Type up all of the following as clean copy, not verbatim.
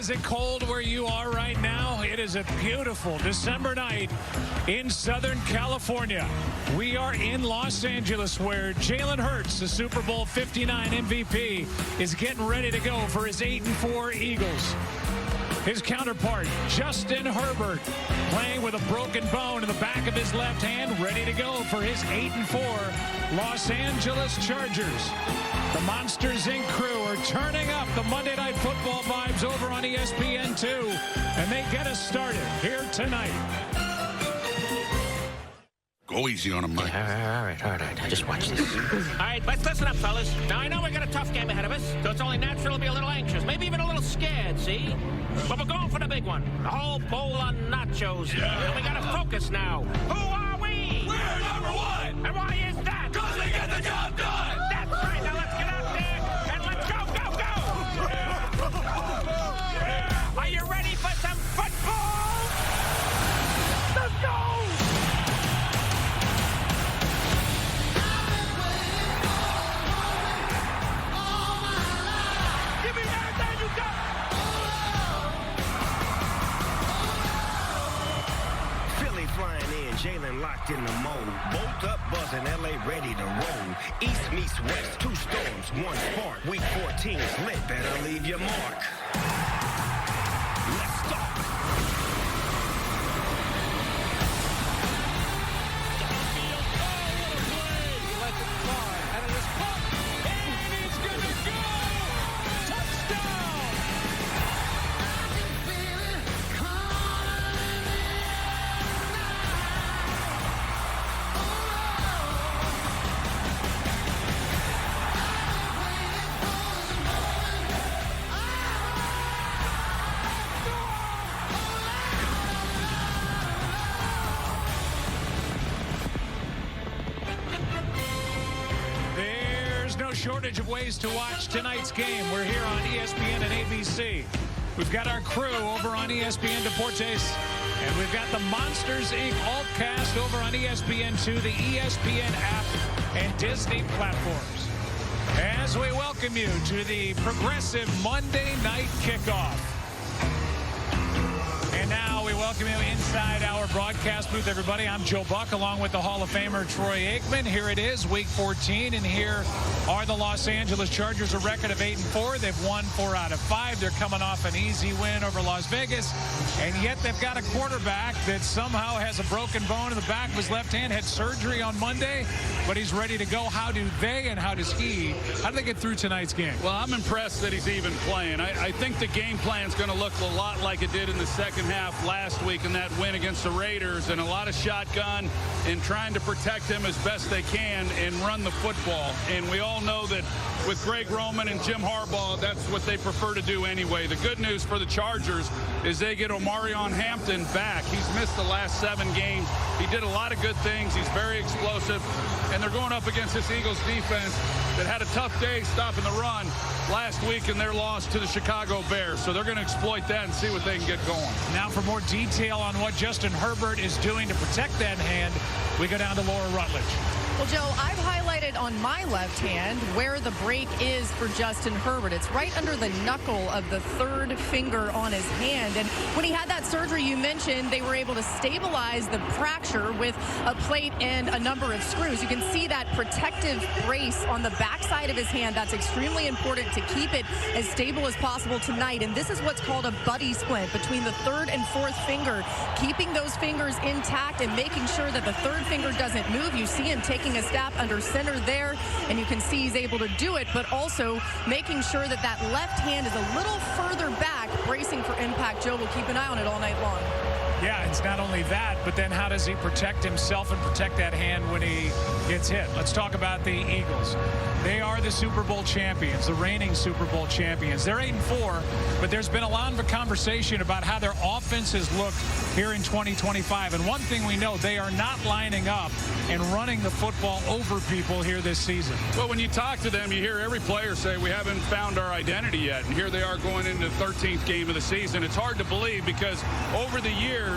is it cold where you are right now? It is a beautiful December night in Southern California. We are in Los Angeles where Jalen Hurts, the Super Bowl 59 MVP, is getting ready to go for his 8-4 Eagles. His counterpart, Justin Herbert, playing with a broken bone in the back of his left hand, ready to go for his 8-4 Los Angeles Chargers. The Monsters Inc. crew are turning up the Monday Night Football vibes over on ESPN 2, and they get us started here tonight. Go easy on him, Mike. All right. Just watch this. All right, let's listen up, fellas. Now, I know we got a tough game ahead of us, so it's only natural to be a little anxious, maybe even a little scared, see? But we're going for the big one, the whole bowl of nachos. Yeah. And we got to focus now. Who are we? We're number one! And why is that? Because we get the job done! That's right, now let's get out there and let's go! Are you ready for some football? Let's go! Jalen locked in the mode. Bolt up, buzzing, LA ready to roll. East meets west, two storms, one spark. Week 14's lit, better leave your mark. Let's start. Downfield, what a play! Lets it fly, and it is caught, and it's gonna go! Touchdown! Shortage of ways to watch tonight's game. We're here on ESPN and ABC. We've got our crew over on ESPN Deportes, and we've got the Monsters Inc. Altcast over on ESPN2, the ESPN app, and Disney platforms. As we welcome you to the progressive Monday night kickoff. And now we welcome you inside our broadcast booth, everybody. I'm Joe Buck, along with the Hall of Famer Troy Aikman. Here it is, Week 14, and here are the Los Angeles Chargers, a record of 8-4. They've won 4 out of 5. They're coming off an easy win over Las Vegas, and yet they've got a quarterback that somehow has a broken bone in the back of his left hand, had surgery on Monday, but he's ready to go. How do they and how does he? How do they get through tonight's game? Well, I'm impressed that he's even playing. I think the game plan is going to look a lot like it did in the second half last week in that win against the Raiders, and a lot of shotgun and trying to protect him as best they can and run the football. And we all know that with Greg Roman and Jim Harbaugh, that's what they prefer to do anyway. The good news for the Chargers is they get Omarion Hampton back. He's missed the last 7 games. He did a lot of good things. He's very explosive, and they're going up against this Eagles defense that had a tough day stopping the run last week in their loss to the Chicago Bears. So they're going to exploit that and see what they can get going. Now for more detail on what Justin Herbert is doing to protect that hand, we go down to Laura Rutledge. Well, Joe, I've highlighted on my left hand where the break is for Justin Herbert. It's right under the knuckle of the third finger on his hand. And when he had that surgery you mentioned, they were able to stabilize the fracture with a plate and a number of screws. You can see that protective brace on the backside of his hand. That's extremely important to keep it as stable as possible tonight. And this is what's called a buddy splint between the third and fourth finger, keeping those fingers intact and making sure that the third finger doesn't move. You see him taking a step under center there, and you can see he's able to do it, but also making sure that that left hand is a little further back, bracing for impact. Joe will keep an eye on it all night long. Yeah, it's not only that, but then how does he protect himself and protect that hand when he gets hit? Let's talk about the Eagles. They are the Super Bowl champions, the reigning Super Bowl champions. They're 8-4, but there's been a lot of a conversation about how their offense has looked here in 2025. And one thing we know, they are not lining up and running the football over people here this season. Well, when you talk to them, you hear every player say, we haven't found our identity yet. And here they are going into the 13th game of the season. It's hard to believe because over the years,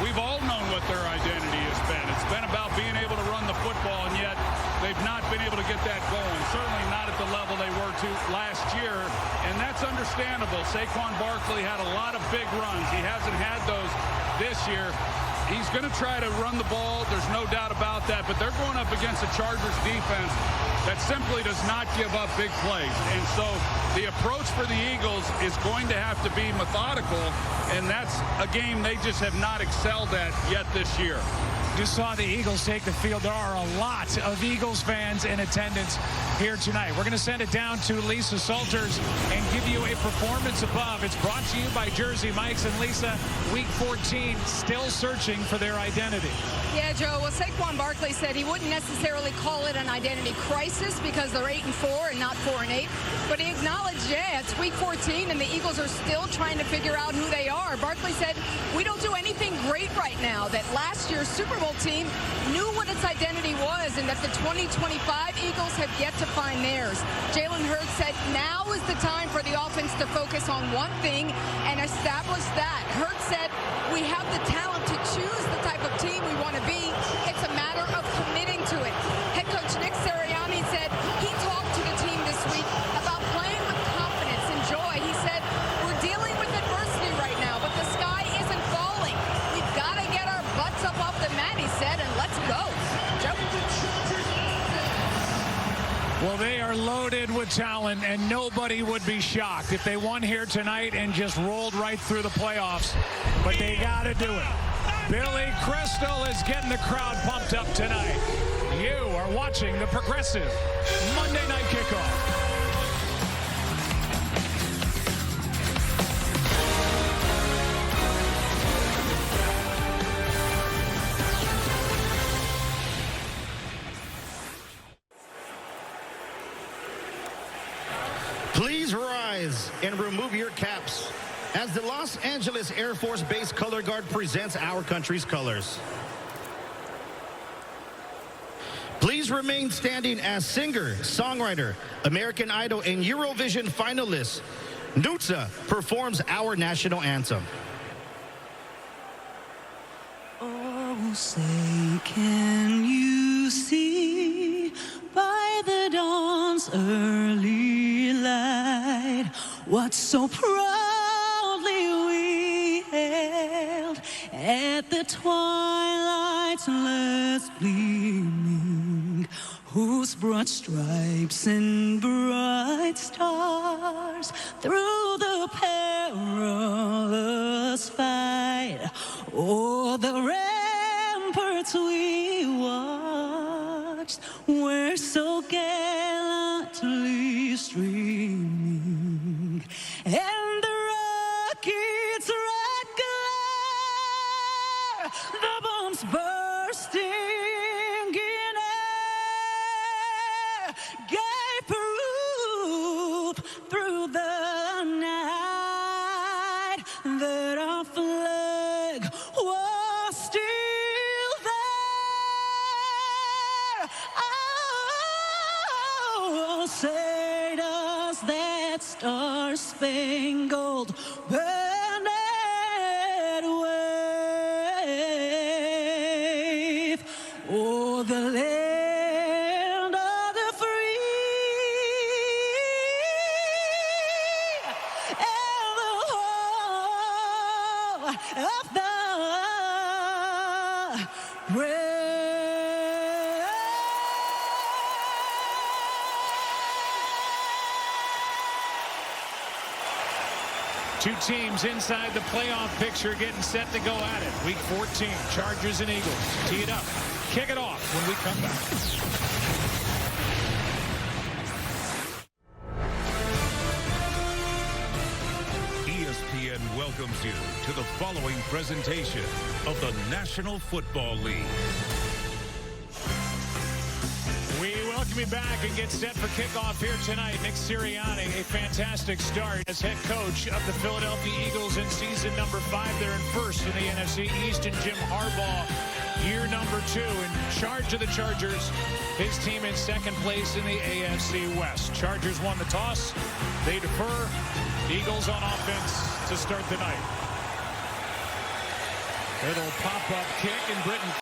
we've all known what their identity has been. It's been about being able to run the football, and yet they've not been able to get that going. Certainly not at the level level they were to last year, and that's understandable. Saquon Barkley had a lot of big runs. He hasn't had those this year. He's going to try to run the ball. There's no doubt about that, but they're going up against a Chargers defense that simply does not give up big plays. And so the approach for the Eagles is going to have to be methodical, and that's a game they just have not excelled at yet this year. Just saw the Eagles take the field. There are a lot of Eagles fans in attendance here tonight. We're going to send it down to Lisa Salters and give you a performance above. It's brought to you by Jersey Mike's. And Lisa, week 14, still searching for their identity. Yeah, Joe. Well, Saquon Barkley said he wouldn't necessarily call it an identity crisis because they're 8-4 and not 4-8. But he acknowledged, yeah, it's week 14 and the Eagles are still trying to figure out who they are. Barkley said, we don't do anything great right now. That last year's Super Bowl team knew what its identity was and that the 2025 Eagles have yet to find theirs. Jalen Hurts said now is the time for the offense to focus on one thing and establish that. Hurts said we have the talent to choose the type of team we want to be. It's a matter of committing to it. Head coach Nick Sirianni said he talked to the team this week about playing with confidence and joy. He said we're dealing with adversity right now, but the sky isn't falling. We've got to get our butts up off the mat, he said, and let's go. Joe? Well, they are loaded with talent, and nobody would be shocked if they won here tonight and just rolled right through the playoffs. But they got to do it. Billy Crystal is getting the crowd pumped up tonight. You are watching the Progressive Monday Night Kickoff. Please rise and remove your caps as the Los Angeles Air Force Base Color Guard presents our country's colors. Please remain standing as singer, songwriter, American Idol, and Eurovision finalist Nutsa performs our national anthem. Oh, say, can you see by the dawn's early light what so proudly we hailed at the twilight's last gleaming, whose broad stripes and bright stars through the perilous fight o'er the ramparts we watched were so gallantly streaming, and the rocket's red glare, the bombs bursting in air, gave proof through the night that our flag was still there. Oh, say does that star-spangled banner wave o'er the land of the free and the whole of the brave. Two teams inside the playoff picture getting set to go at it. Week 14, Chargers and Eagles. Tee it up. Kick it off when we come back. ESPN welcomes you to the following presentation of the National Football League. We welcome you back and get set for kickoff here tonight. Nick Sirianni, a fantastic start as head coach of the Philadelphia Eagles in season number 5. They're in first in the NFC East, and Jim Harbaugh, year number 2, in charge of the Chargers. His team in second place in the AFC West. Chargers won the toss. They defer. Eagles on offense to start the night. Little pop-up kick, and Britton